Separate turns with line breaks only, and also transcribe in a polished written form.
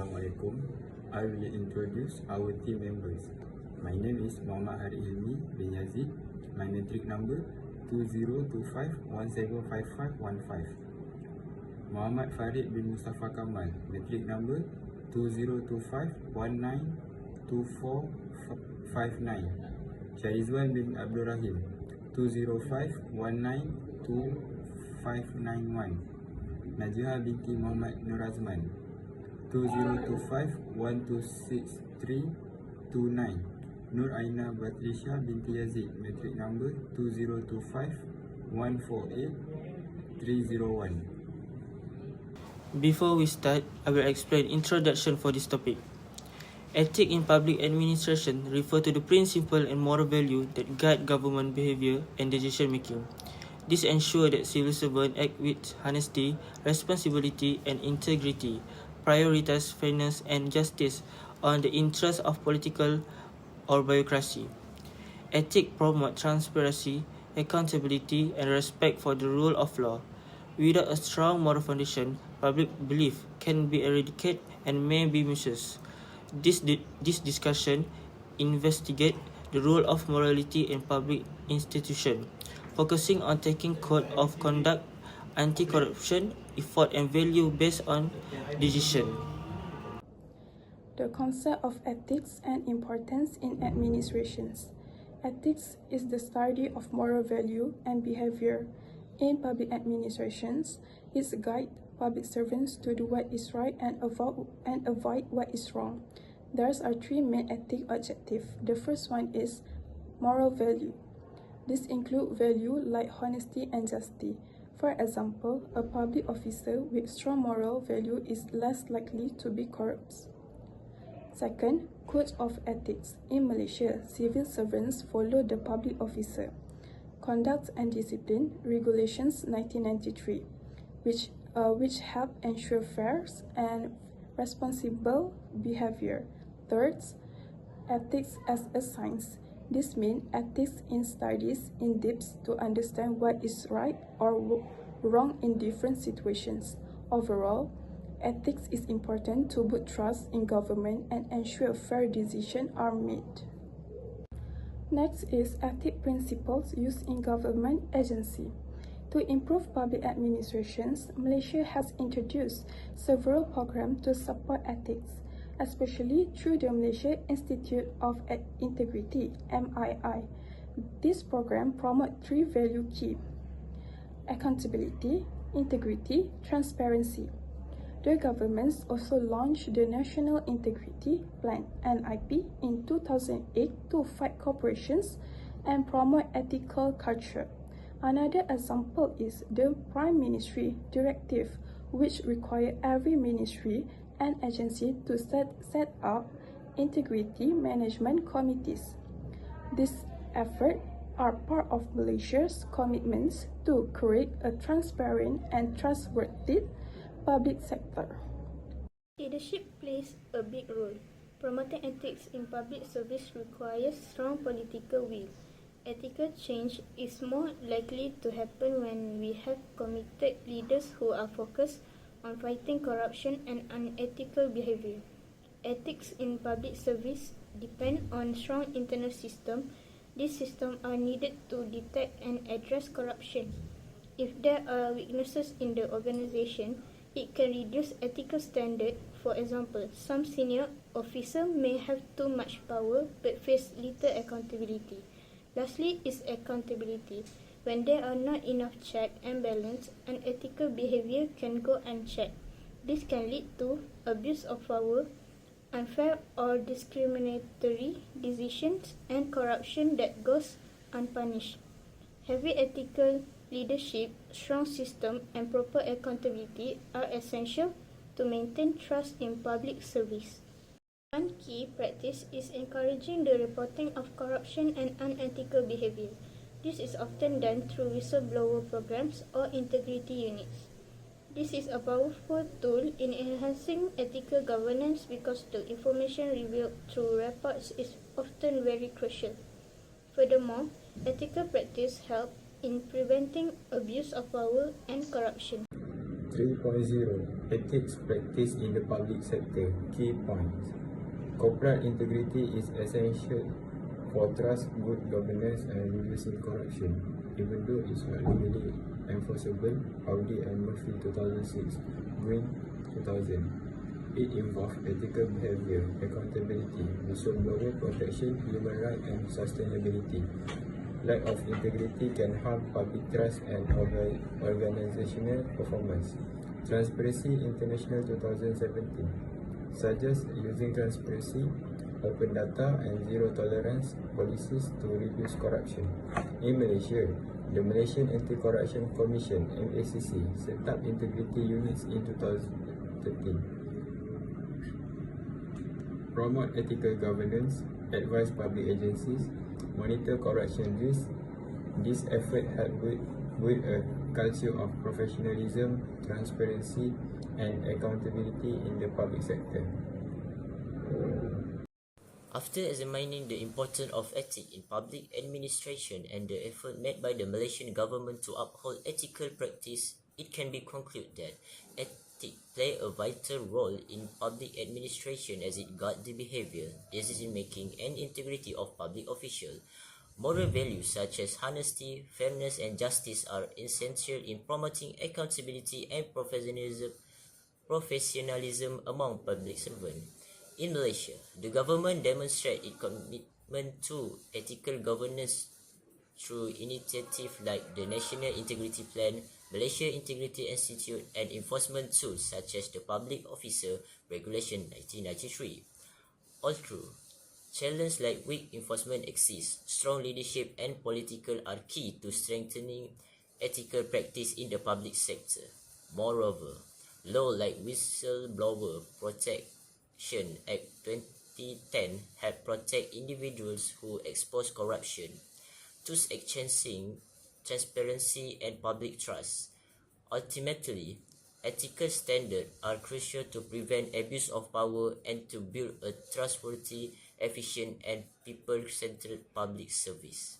Assalamualaikum. I will introduce our team members. My name is Muhammad Hari Hilmi bin Yazid. My matric number 2025175515. Muhammad Farid bin Mustafa Kamal, matric number 2025192459. Syarizwan bin Abdul Rahim 205192591. Najihah binti Muhammad Nur Azman 2025126329. Nur Aina Batrisha binti Yazid, matric number 2025148301.
Before we start, I will explain introduction for this topic. Ethics in public administration refer to the principle and moral value that guide government behavior and decision making. This ensures that civil servants act with honesty, responsibility, and integrity, prioritize fairness and justice on the interests of political or bureaucracy. Ethics promote transparency, accountability, and respect for the rule of law. Without a strong moral foundation, public belief can be eradicated and may be misused. This discussion investigates the role of morality in public institutions, focusing on taking code of conduct, anti-corruption, effort, and value based on decision.
The concept of ethics and importance in administrations. Ethics is the study of moral value and behavior in public administrations. It guides public servants to do what is right and avoid what is wrong. There are three main ethic objectives. The first one is moral value. This includes value like honesty and justice. For example, a public officer with strong moral value is less likely to be corrupt. Second, code of ethics. In Malaysia, civil servants follow the public officer Conduct and Discipline Regulations 1993, which help ensure fair and responsible behavior. Third, ethics as a science. This means ethics in studies in depth to understand what is right or wrong in different situations. Overall, ethics is important to build trust in government and ensure fair decisions are made. Next is ethic principles used in government agency. To improve public administrations, Malaysia has introduced several programs to support ethics, especially through the Malaysia Institute of Integrity (MII). This program promotes three value keys: accountability, integrity, transparency. The government also launched the National Integrity Plan (NIP) in 2008 to fight corruptions and promote ethical culture. Another example is the Prime Ministry Directive, which requires every ministry and agency to set up integrity management committees. These efforts are part of Malaysia's commitments to create a transparent and trustworthy public sector.
Leadership plays a big role. Promoting ethics in public service requires strong political will. Ethical change is more likely to happen when we have committed leaders who are focused on fighting corruption and unethical behavior. Ethics in public service depend on strong internal systems. These systems are needed to detect and address corruption. If there are weaknesses in the organization, it can reduce ethical standards. For example, some senior officers may have too much power but face little accountability. Lastly is accountability. When there are not enough check and balance, unethical behavior can go unchecked. This can lead to abuse of power, unfair or discriminatory decisions, and corruption that goes unpunished. Heavy ethical leadership, strong system, and proper accountability are essential to maintain trust in public service. One key practice is encouraging the reporting of corruption and unethical behavior. This is often done through whistleblower programs or integrity units. This is a powerful tool in enhancing ethical governance because the information revealed through reports is often very crucial. Furthermore, ethical practice help in preventing abuse of power and corruption.
3.0 Ethics Practice in the Public Sector. Key points. Corporate integrity is essential for trust, good governance, and reducing corruption. Even though it's not legally enforceable, Audi and Murphy 2006, Green 2000. It involves ethical behavior, accountability, whistleblower protection, human rights, and sustainability. Lack of integrity can harm public trust and organizational performance. Transparency International 2017 suggests using transparency, open data, and zero tolerance policies to reduce corruption. In Malaysia, the Malaysian Anti-Corruption Commission (MACC) set up integrity units in 2013. Promote ethical governance, advise public agencies, monitor corruption risks. This effort help build a culture of professionalism, transparency, and accountability in the public sector.
After examining the importance of ethics in public administration and the effort made by the Malaysian government to uphold ethical practice, it can be concluded that ethics play a vital role in public administration as it guides the behavior, decision-making, and integrity of public officials. Moral values such as honesty, fairness, and justice are essential in promoting accountability and professionalism among public servants. In Malaysia, the government demonstrates its commitment to ethical governance through initiatives like the National Integrity Plan, Malaysia Integrity Institute, and enforcement tools such as the Public Officer Regulation 1993. Although challenges like weak enforcement exist, strong leadership and political are key to strengthening ethical practice in the public sector. Moreover, laws like Whistleblower Protection Act 2010 help protect individuals who expose corruption, thus enhancing transparency and public trust. Ultimately, ethical standards are crucial to prevent abuse of power and to build a trustworthy, efficient, and people-centered public service.